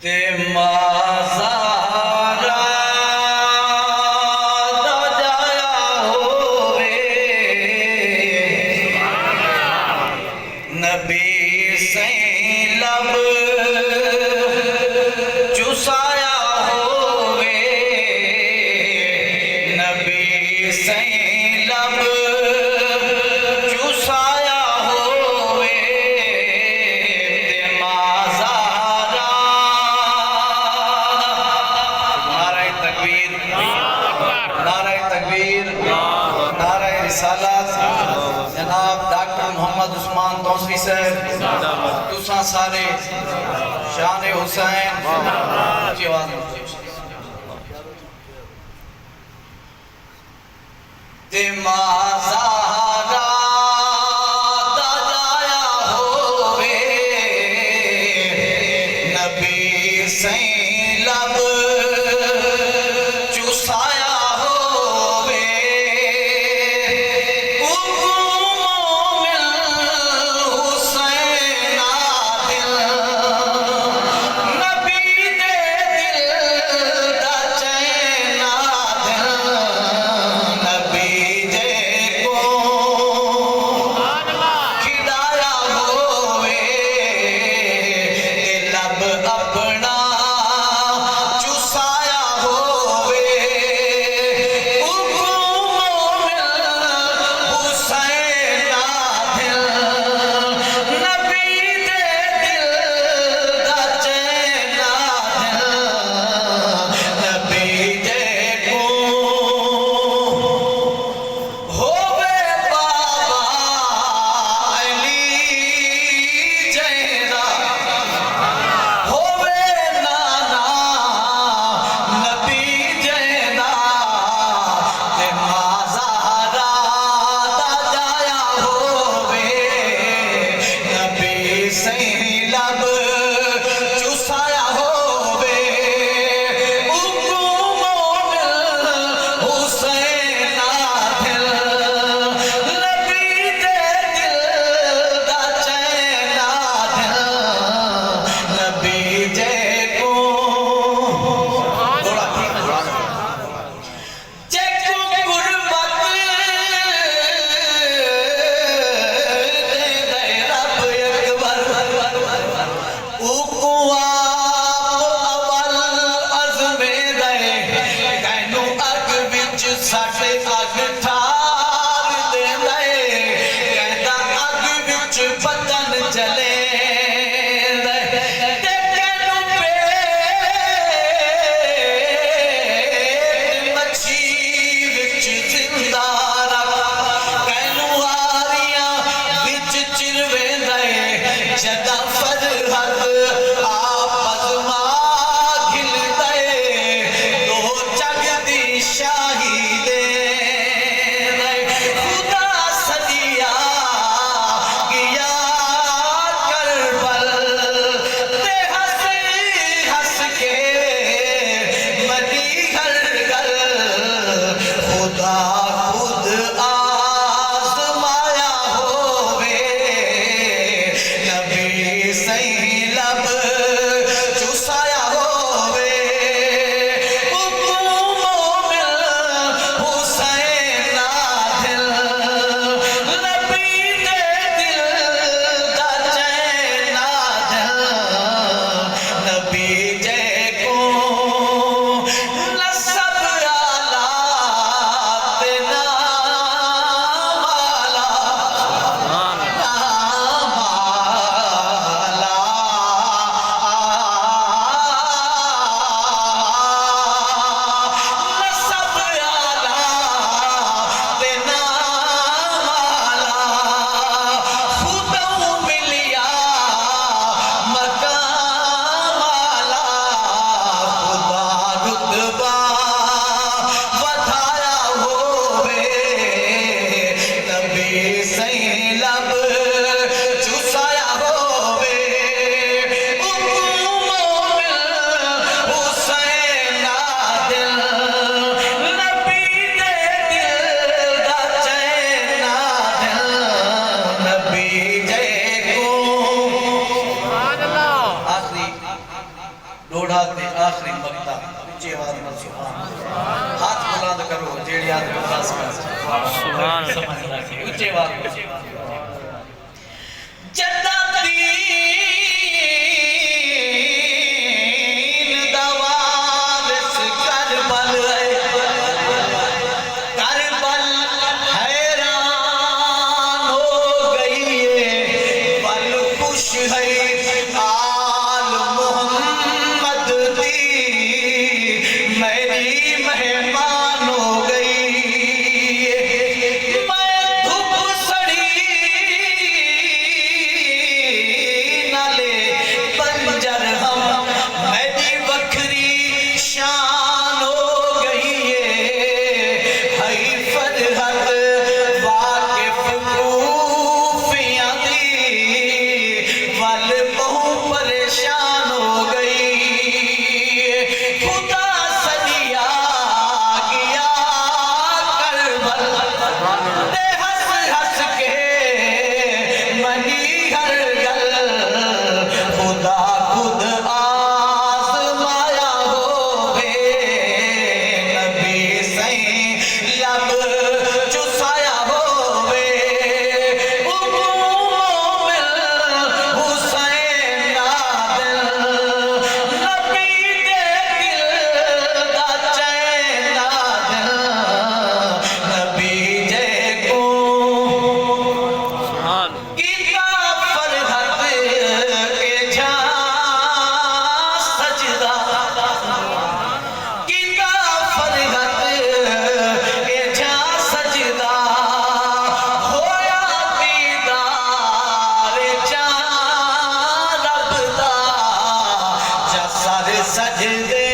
تے مازارا دا جایا ہووے نبی سائیں لب چسایا ہووے نبی سائیں لب چسایا ہووے تے مازارا نعرہ تکبیر نعرہ تکبیر نعرہ رسالت جناب ڈاکٹر محمد عثمان توسری صاحب تساں سارے شان حسین کی آواز تے مازارا دا جایا ہووے نبی سائیں لب چسایا ہووے حسین دل نبی دے دل دا چین دل نبی دے کو کھڑایا ہووے تے لب اپنا چسایا ہووے حسین دل نبی دے دل دا چین دل نبی دے کو ہووے بابا علی جیرا ہووے ڈوڑھا تے آخری مقطع اچھے آواز میں سبحان اللہ ہاتھ بلند کرو جیڑی ہاتھ بلند کرو سبحان اللہ اچھے آواز میں جدہ دین دوارس کربل کربل حیران ہو گئی ہے بل خوش ہے سجدے